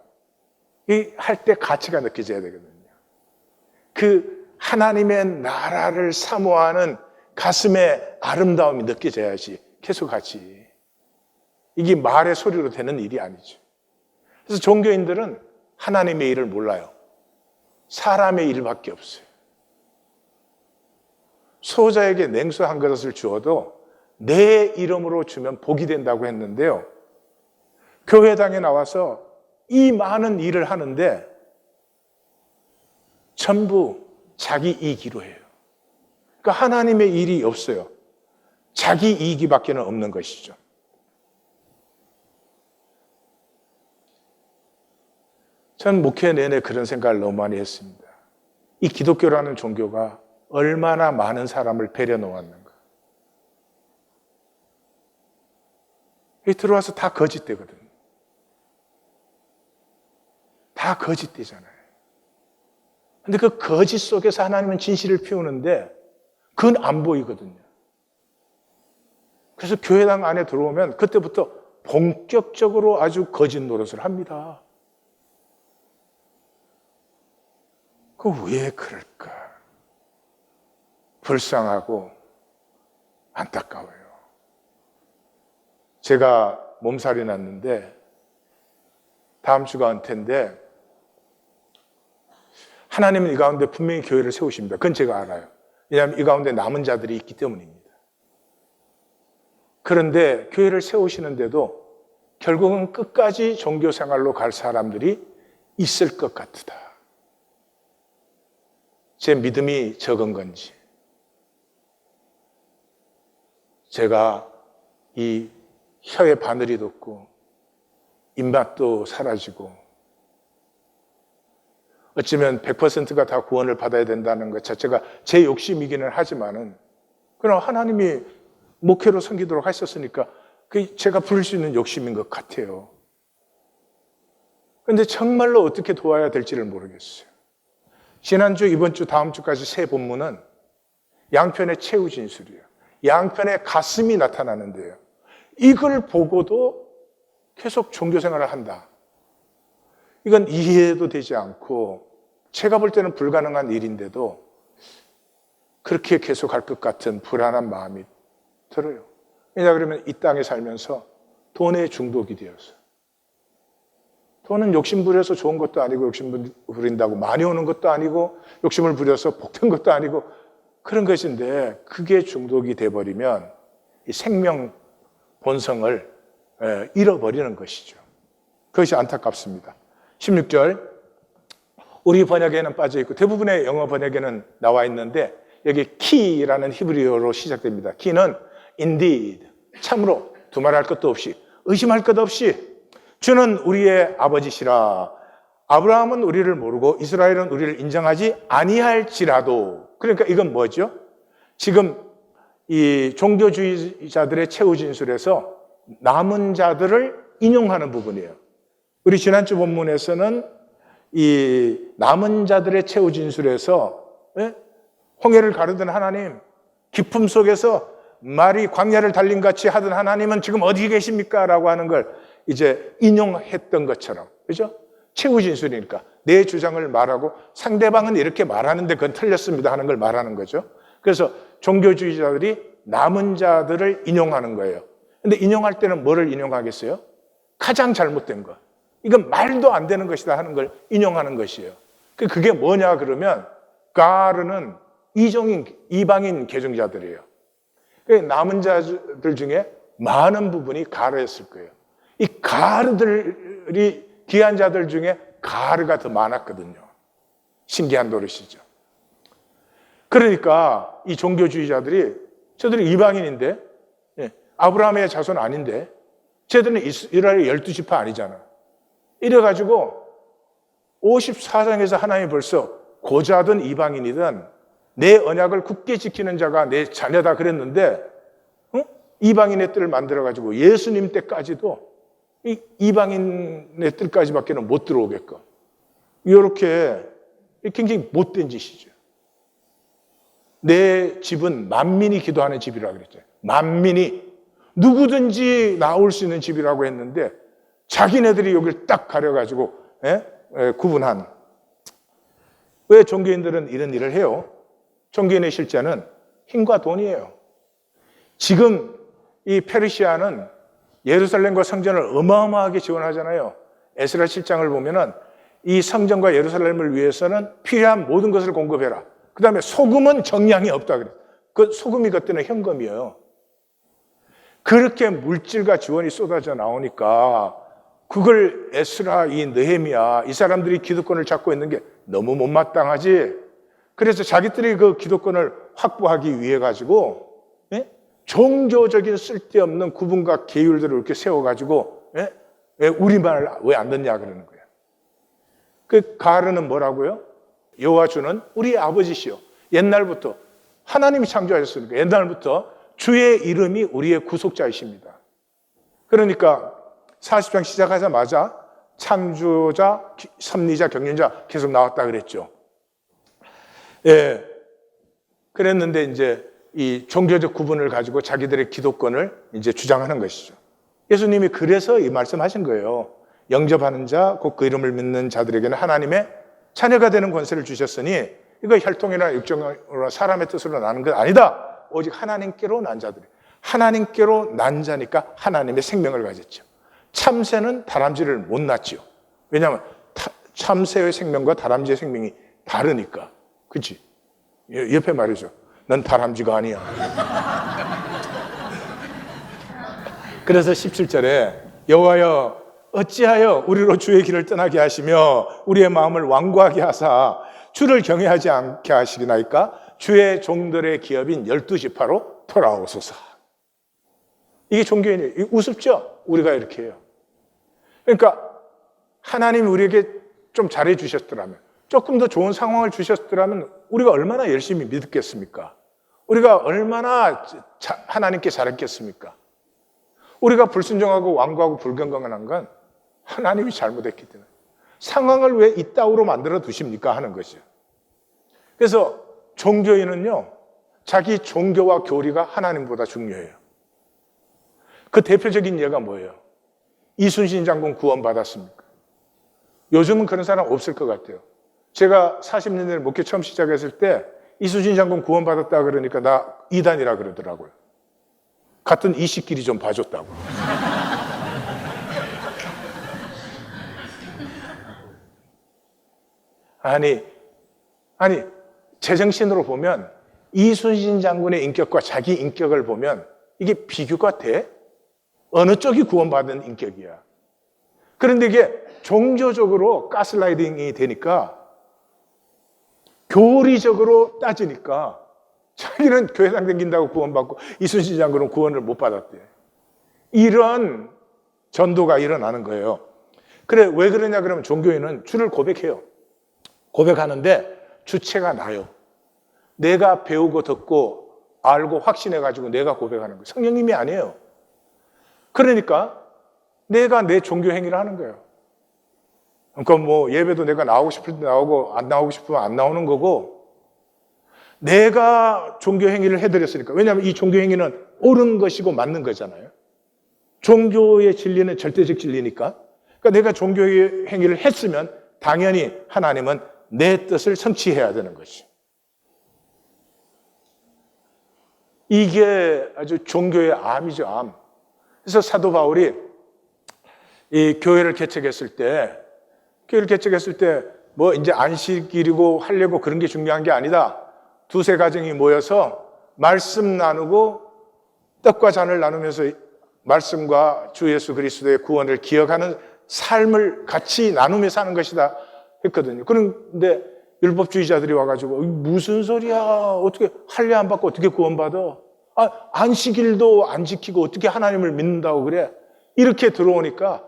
이 할 때 가치가 느껴져야 되거든요. 그 하나님의 나라를 사모하는 가슴의 아름다움이 느껴져야지 계속 같이. 이게 말의 소리로 되는 일이 아니죠. 그래서 종교인들은 하나님의 일을 몰라요. 사람의 일밖에 없어요. 소자에게 냉수 한 그릇을 주어도 내 이름으로 주면 복이 된다고 했는데요. 교회당에 나와서 이 많은 일을 하는데 전부 자기 이익으로 해요. 그러니까 하나님의 일이 없어요. 자기 이익밖에 없는 것이죠. 전 목회 내내 그런 생각을 너무 많이 했습니다. 이 기독교라는 종교가 얼마나 많은 사람을 배려 놓았는가. 여기 들어와서 다 거짓되거든요. 다 거짓되잖아요. 근데 그 거짓 속에서 하나님은 진실을 피우는데 그건 안 보이거든요. 그래서 교회당 안에 들어오면 그때부터 본격적으로 아주 거짓 노릇을 합니다. 그 왜 그럴까? 불쌍하고 안타까워요. 제가 몸살이 났는데 다음 주가 은퇴인데 하나님은 이 가운데 분명히 교회를 세우십니다. 그건 제가 알아요. 왜냐하면 이 가운데 남은 자들이 있기 때문입니다. 그런데 교회를 세우시는데도 결국은 끝까지 종교 생활로 갈 사람들이 있을 것 같다. 제 믿음이 적은 건지, 제가 이 혀에 바늘이 돋고 입맛도 사라지고 어쩌면 100%가 다 구원을 받아야 된다는 것 자체가 제 욕심이기는 하지만은 그럼 하나님이 목회로 섬기도록 하셨으니까 그게 제가 부를 수 있는 욕심인 것 같아요. 그런데 정말로 어떻게 도와야 될지를 모르겠어요. 지난주, 이번 주, 다음 주까지 세 본문은 양편의 최후 진술이에요. 양편의 가슴이 나타나는데요. 이걸 보고도 계속 종교 생활을 한다. 이건 이해도 되지 않고 제가 볼 때는 불가능한 일인데도 그렇게 계속할 것 같은 불안한 마음이 들어요. 왜냐 그러면 이 땅에 살면서 돈에 중독이 되어서 돈은 욕심 부려서 좋은 것도 아니고 욕심 부린다고 많이 오는 것도 아니고 욕심을 부려서 복된 것도 아니고 그런 것인데 그게 중독이 돼버리면 이 생명 본성을 잃어버리는 것이죠. 그것이 안타깝습니다. 16절 우리 번역에는 빠져있고 대부분의 영어 번역에는 나와 있는데 여기 키라는 히브리어로 시작됩니다. 키는 indeed, 참으로 두말할 것도 없이 의심할 것 없이 주는 우리의 아버지시라. 아브라함은 우리를 모르고 이스라엘은 우리를 인정하지 아니할지라도. 그러니까 이건 뭐죠? 지금 이 종교주의자들의 최후 진술에서 남은 자들을 인용하는 부분이에요. 우리 지난주 본문에서는 이 남은 자들의 최후 진술에서 홍해를 가르던 하나님, 기품 속에서 말이 광야를 달린 같이 하던 하나님은 지금 어디 계십니까? 라고 하는 걸 이제 인용했던 것처럼, 그죠? 최후 진술이니까 내 주장을 말하고 상대방은 이렇게 말하는데 그건 틀렸습니다 하는 걸 말하는 거죠. 그래서 종교주의자들이 남은 자들을 인용하는 거예요. 근데 인용할 때는 뭐를 인용하겠어요? 가장 잘못된 것. 이건 말도 안 되는 것이다 하는 걸 인용하는 것이에요. 그게 뭐냐 그러면 가르는 이방인 개종자들이에요. 남은 자들 중에 많은 부분이 가르였을 거예요. 이 가르들이 귀한 자들 중에 가르가 더 많았거든요. 신기한 노릇이죠. 그러니까 이 종교주의자들이 저들이 이방인인데 아브라함의 자손 아닌데 쟤들은 이스라엘의 12지파 아니잖아. 이래가지고 54장에서 하나님이 벌써 고자든 이방인이든 내 언약을 굳게 지키는 자가 내 자녀다 그랬는데 이방인의 뜰을 만들어가지고 예수님 때까지도 이방인의 뜰까지밖에 못 들어오게끔 이렇게 굉장히 못된 짓이죠. 내 집은 만민이 기도하는 집이라고 그랬죠. 만민이 누구든지 나올 수 있는 집이라고 했는데 자기네들이 여기를 딱 가려가지고 구분한. 왜 종교인들은 이런 일을 해요? 종교인의 실제는 힘과 돈이에요. 지금 이 페르시아는 예루살렘과 성전을 어마어마하게 지원하잖아요. 에스라 7장을 보면은 이 성전과 예루살렘을 위해서는 필요한 모든 것을 공급해라. 그 다음에 소금은 정량이 없다 그래요. 그 소금이 그때는 현금이에요. 그렇게 물질과 지원이 쏟아져 나오니까 그걸 에스라, 이 느헤미야, 이 사람들이 기득권을 잡고 있는 게 너무 못마땅하지. 그래서 자기들이 그 기득권을 확보하기 위해 가지고 종교적인 쓸데없는 구분과 계율들을 이렇게 세워가지고 왜 우리말을 왜 안 듣냐 그러는 거예요. 그 가르는 뭐라고요? 여호와 주는 우리 아버지시요. 옛날부터 하나님이 창조하셨으니까 옛날부터 주의 이름이 우리의 구속자이십니다. 그러니까 40장 시작하자마자 창조자, 섭리자, 경륜자 계속 나왔다 그랬죠. 예. 그랬는데 이제 이 종교적 구분을 가지고 자기들의 기독권을 이제 주장하는 것이죠. 예수님이 그래서 이 말씀하신 거예요. 영접하는 자, 곧 그 이름을 믿는 자들에게는 하나님의 자녀가 되는 권세를 주셨으니 이거 혈통이나 육정이나 사람의 뜻으로 나는 것 아니다. 오직 하나님께로 난 자들이. 하나님께로 난 자니까 하나님의 생명을 가졌죠. 참새는 다람쥐를 못 낳지요. 왜냐하면 참새의 생명과 다람쥐의 생명이 다르니까. 그렇지? 옆에 말이죠. 넌 다람쥐가 아니야. 그래서 17절에 여호와여 어찌하여 우리로 주의 길을 떠나게 하시며 우리의 마음을 완고하게 하사 주를 경외하지 않게 하시리나이까 주의 종들의 기업인 12지파로 돌아오소서. 이게 종교인이에요. 우습죠? 우리가 이렇게 해요. 그러니까 하나님이 우리에게 좀 잘해 주셨더라면, 조금 더 좋은 상황을 주셨더라면 우리가 얼마나 열심히 믿었겠습니까? 우리가 얼마나 하나님께 잘했겠습니까? 우리가 불순종하고 완고하고 불경건한 건 하나님이 잘못했기 때문에 상황을 왜 이따위로 만들어 두십니까? 하는 것이죠. 그래서 종교인은요, 자기 종교와 교리가 하나님보다 중요해요. 그 대표적인 예가 뭐예요? 이순신 장군 구원받았습니까? 요즘은 그런 사람 없을 것 같아요. 제가 40년 전에 목회 처음 시작했을 때 이순신 장군 구원받았다 그러니까 나 이단이라 그러더라고요. 같은 이식끼리 좀 봐줬다고. 아니 제정신으로 보면 이순신 장군의 인격과 자기 인격을 보면 이게 비교가 돼? 어느 쪽이 구원받은 인격이야. 그런데 이게 종교적으로 가스라이딩이 되니까 교리적으로 따지니까 자기는 교회당 다닌다고 구원받고 이순신 장군은 구원을 못 받았대. 이런 전도가 일어나는 거예요. 그래, 왜 그러냐 그러면 종교인은 주를 고백해요. 고백하는데 주체가 나요. 내가 배우고 듣고 알고 확신해가지고 내가 고백하는 거예요. 성령님이 아니에요. 그러니까 내가 내 종교 행위를 하는 거예요. 그러니까 뭐 예배도 내가 나오고 싶을 때 나오고 안 나오고 싶으면 안 나오는 거고, 내가 종교 행위를 해드렸으니까. 왜냐하면 이 종교 행위는 옳은 것이고 맞는 거잖아요. 종교의 진리는 절대적 진리니까. 그러니까 내가 종교 행위를 했으면 당연히 하나님은 내 뜻을 성취해야 되는 것이. 이게 아주 종교의 암이죠, 암. 그래서 사도 바울이 이 교회를 개척했을 때 뭐 이제 안식일이고 하려고 그런 게 중요한 게 아니다. 두세 가정이 모여서 말씀 나누고 떡과 잔을 나누면서 말씀과 주 예수 그리스도의 구원을 기억하는 삶을 같이 나누며 사는 것이다 했거든요. 그런데 율법주의자들이 와가지고 무슨 소리야? 어떻게 할례 안 받고 어떻게 구원받아? 안식일도 안 지키고 어떻게 하나님을 믿는다고 그래? 이렇게 들어오니까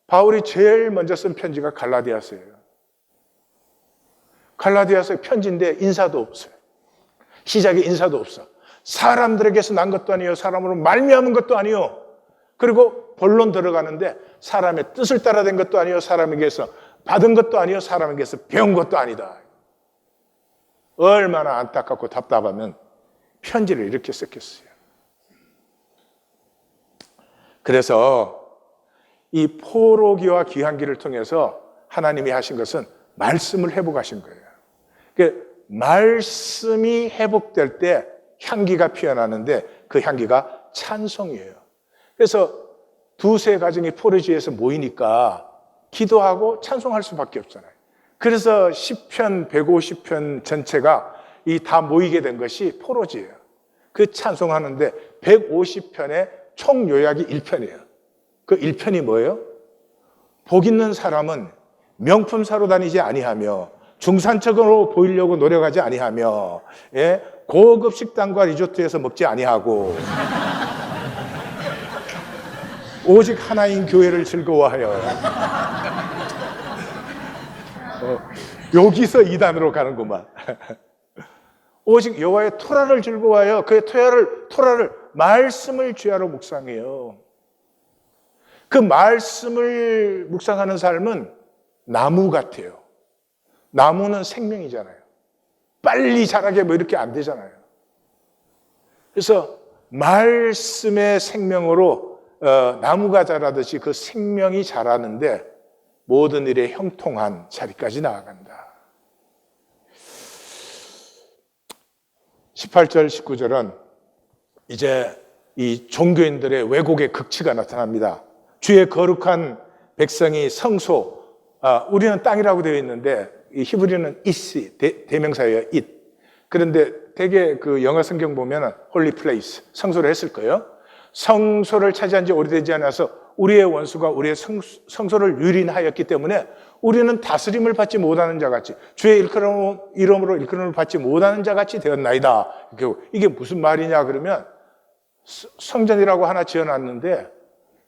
바울이 제일 먼저 쓴 편지가 갈라디아서예요. 갈라디아서의 편지인데 인사도 없어요. 시작에 인사도 없어. 사람들에게서 난 것도 아니요, 사람으로 말미암은 것도 아니요. 그리고 본론 들어가는데 사람의 뜻을 따라 된 것도 아니요, 사람에게서 받은 것도 아니요, 사람에게서 배운 것도 아니다. 얼마나 안타깝고 답답하면 편지를 이렇게 썼겠어요. 그래서 이 포로기와 귀환기를 통해서 하나님이 하신 것은 말씀을 회복하신 거예요. 그러니까 말씀이 회복될 때 향기가 피어나는데 그 향기가 찬송이에요. 그래서 두세 가정이 포로지에서 모이니까 기도하고 찬송할 수밖에 없잖아요. 그래서 시편 150편 전체가 이 다 모이게 된 것이 포로지예요. 그 찬송하는데 150편의 총 요약이 1편이에요. 그 1편이 뭐예요? 복 있는 사람은 명품 사러 다니지 아니하며 중산층으로 보이려고 노력하지 아니하며 고급 식당과 리조트에서 먹지 아니하고 오직 하나인 교회를 즐거워하여 여기서 2단으로 가는구만. 오직 여호와의 토라를 즐거워하여 그의 토라를 말씀을 주야로 묵상해요. 그 말씀을 묵상하는 삶은 나무 같아요. 나무는 생명이잖아요. 빨리 자라게 뭐 이렇게 안 되잖아요. 그래서 말씀의 생명으로 나무가 자라듯이 그 생명이 자라는데 모든 일에 형통한 자리까지 나아간다. 18절, 19절은 이제 이 종교인들의 왜곡의 극치가 나타납니다. 주의 거룩한 백성이 성소, 우리는 땅이라고 되어 있는데 이 히브리는 it이 대명사예요, it. 그런데 대개 그 영어 성경 보면 holy place, 성소를 했을 거예요. 성소를 차지한 지 오래되지 않아서 우리의 원수가 우리의 성소를 유린하였기 때문에 우리는 다스림을 받지 못하는 자같이 주의 이름으로 일컬음을 받지 못하는 자같이 되었나이다. 이게 무슨 말이냐 그러면 성전이라고 하나 지어놨는데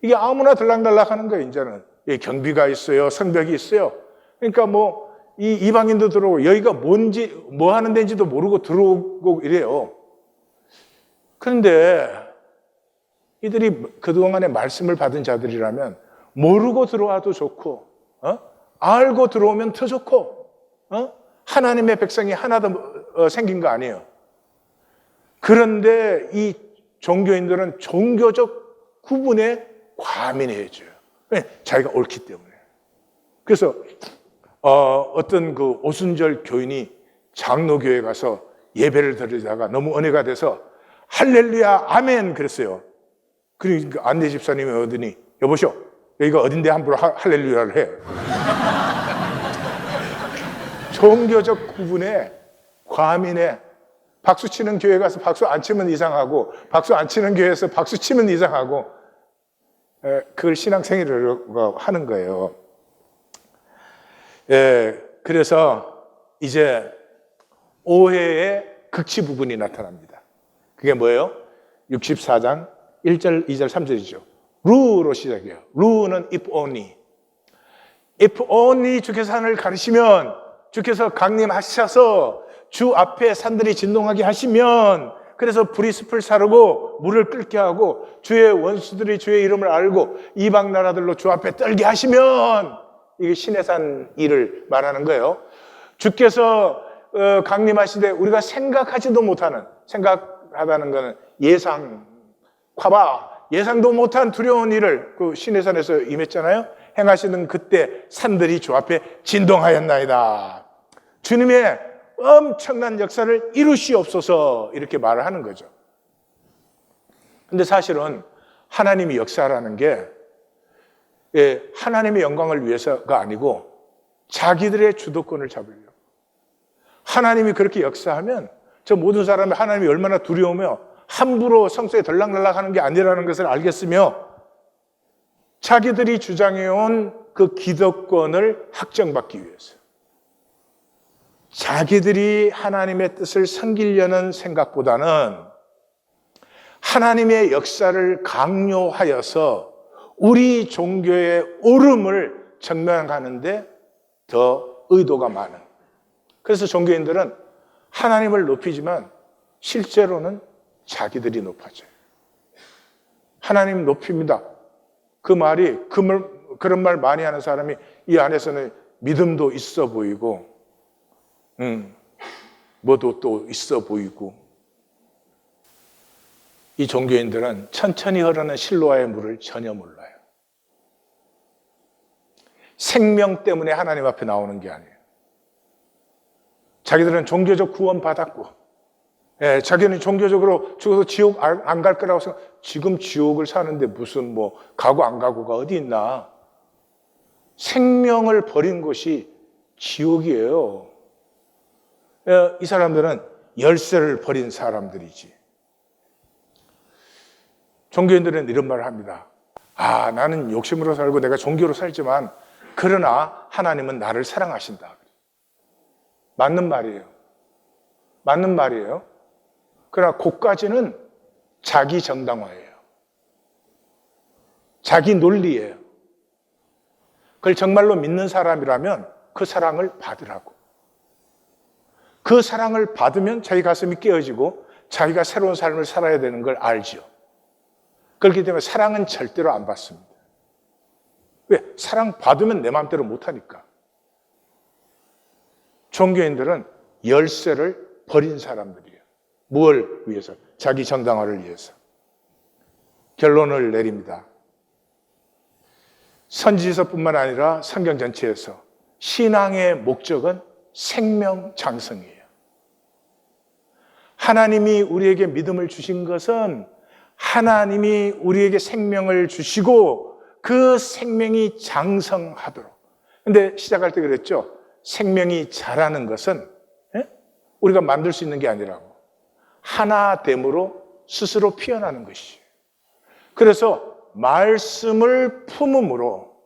이게 아무나 들락날락 하는 거예요. 이제는 경비가 있어요, 성벽이 있어요. 그러니까 뭐 이 이방인도 들어오고 여기가 뭔지 뭐 하는 데인지도 모르고 들어오고 이래요. 그런데 이들이 그동안에 말씀을 받은 자들이라면 모르고 들어와도 좋고 알고 들어오면 더 좋고 하나님의 백성이 하나 더 생긴 거 아니에요. 그런데 이 종교인들은 종교적 구분에 과민해져요. 자기가 옳기 때문에. 그래서 어떤 그 오순절 교인이 장로교회 가서 예배를 드리다가 너무 은혜가 돼서 할렐루야 아멘 그랬어요. 그러니까 안내 집사님이 오더니 여보시오 여기가 어딘데 함부로 할렐루야를 해. 종교적 구분에 과민해. 박수 치는 교회 가서 박수 안 치면 이상하고 박수 안 치는 교회에서 박수 치면 이상하고 그걸 신앙생활을 하는 거예요. 그래서 이제 오해의 극치 부분이 나타납니다. 그게 뭐예요? 64장 1절, 2절, 3절이죠. 루로 시작해요. 루는 if only. if only 주께서 하늘을 가르시면, 주께서 강림하셔서 주 앞에 산들이 진동하게 하시면, 그래서 불이 숲을 사르고 물을 끓게 하고 주의 원수들이 주의 이름을 알고 이방 나라들로 주 앞에 떨게 하시면, 이게 신의 산 일을 말하는 거예요. 주께서 강림하시되 우리가 생각하지도 못하는, 생각하다는 것은 예상, 과바, 예상도 못한 두려운 일을 그 시내산에서 임했잖아요. 행하시는 그때 산들이 주 앞에 진동하였나이다. 주님의 엄청난 역사를 이루시옵소서, 이렇게 말을 하는 거죠. 근데 사실은 하나님이 역사라는 게 하나님의 영광을 위해서가 아니고 자기들의 주도권을 잡으려고. 하나님이 그렇게 역사하면 저 모든 사람이 하나님이 얼마나 두려우며 함부로 성소에 덜락날락하는 게 아니라는 것을 알겠으며 자기들이 주장해온 그 기득권을 확정받기 위해서, 자기들이 하나님의 뜻을 섬기려는 생각보다는 하나님의 역사를 강요하여서 우리 종교의 옳음을 증명하는데 더 의도가 많은. 그래서 종교인들은 하나님을 높이지만 실제로는 자기들이 높아져요. 하나님 높입니다. 그 말이, 그런 말 많이 하는 사람이 이 안에서는 믿음도 있어 보이고, 뭐도 또 있어 보이고. 이 종교인들은 천천히 흐르는 실로아의 물을 전혀 몰라요. 생명 때문에 하나님 앞에 나오는 게 아니에요. 자기들은 종교적 구원 받았고, 자기는 종교적으로 죽어서 지옥 안 갈 거라고 생각. 지금 지옥을 사는데 무슨 뭐 가고 안 가고가 어디 있나? 생명을 버린 곳이 지옥이에요. 이 사람들은 열쇠를 버린 사람들이지. 종교인들은 이런 말을 합니다. 나는 욕심으로 살고 내가 종교로 살지만 그러나 하나님은 나를 사랑하신다. 맞는 말이에요. 맞는 말이에요. 그러나 그까지는 자기 정당화예요. 자기 논리예요. 그걸 정말로 믿는 사람이라면 그 사랑을 받으라고. 그 사랑을 받으면 자기 가슴이 깨어지고 자기가 새로운 삶을 살아야 되는 걸 알죠. 그렇기 때문에 사랑은 절대로 안 받습니다. 왜? 사랑 받으면 내 마음대로 못하니까. 종교인들은 열쇠를 버린 사람들이에요. 무엇을 위해서? 자기 정당화를 위해서. 결론을 내립니다. 선지서뿐만 아니라 성경 전체에서 신앙의 목적은 생명 장성이에요. 하나님이 우리에게 믿음을 주신 것은 하나님이 우리에게 생명을 주시고 그 생명이 장성하도록. 근데 시작할 때 그랬죠. 생명이 자라는 것은 우리가 만들 수 있는 게 아니라고. 하나됨으로 스스로 피어나는 것이에요. 그래서 말씀을 품음으로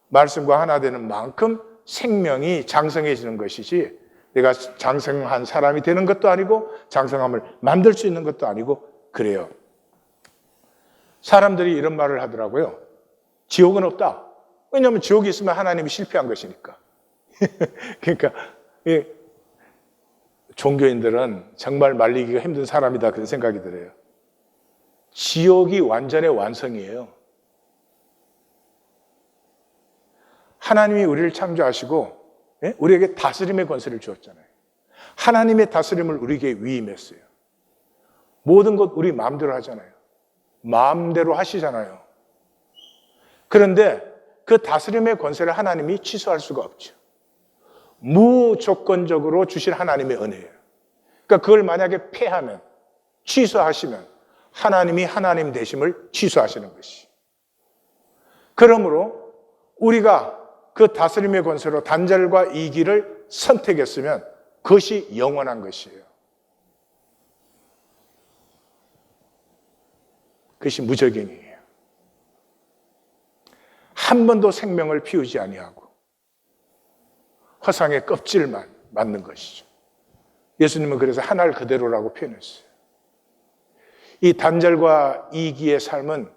말씀과 하나 되는 만큼 생명이 장성해지는 것이지, 내가 장성한 사람이 되는 것도 아니고 장성함을 만들 수 있는 것도 아니고 그래요. 사람들이 이런 말을 하더라고요. 지옥은 없다. 왜냐하면 지옥이 있으면 하나님이 실패한 것이니까. 그러니까 종교인들은 정말 말리기가 힘든 사람이다, 그런 생각이 들어요. 지옥이 완전의 완성이에요. 하나님이 우리를 창조하시고 우리에게 다스림의 권세를 주었잖아요. 하나님의 다스림을 우리에게 위임했어요. 모든 것 우리 마음대로 하잖아요. 마음대로 하시잖아요. 그런데 그 다스림의 권세를 하나님이 취소할 수가 없죠. 무조건적으로 주신 하나님의 은혜예요. 그러니까 그걸 만약에 폐하면, 취소하시면 하나님이 하나님 되심을 취소하시는 것이. 그러므로 우리가 그 다스림의 권세로 단절과 이기를 선택했으면 그것이 영원한 것이에요. 그것이 무적행이에요. 한 번도 생명을 피우지 아니하고 화상의 껍질만 맞는 것이죠. 예수님은 그래서 하늘 그대로라고 표현했어요. 이 단절과 이기의 삶은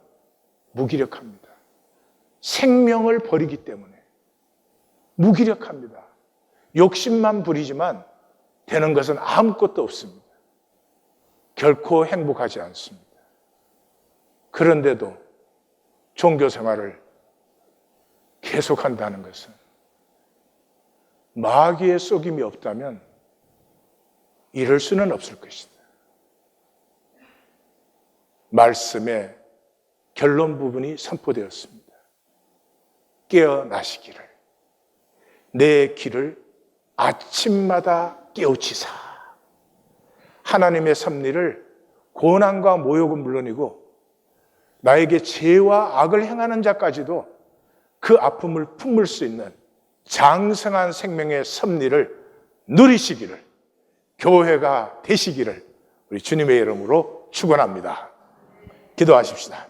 무기력합니다. 생명을 버리기 때문에 무기력합니다. 욕심만 부리지만 되는 것은 아무것도 없습니다. 결코 행복하지 않습니다. 그런데도 종교 생활을 계속한다는 것은 마귀의 속임이 없다면 이럴 수는 없을 것이다. 말씀의 결론 부분이 선포되었습니다. 깨어나시기를, 내 길을 아침마다 깨우치사. 하나님의 섭리를 고난과 모욕은 물론이고 나에게 죄와 악을 행하는 자까지도 그 아픔을 품을 수 있는 장성한 생명의 섭리를 누리시기를, 교회가 되시기를 우리 주님의 이름으로 축원합니다. 기도하십시다.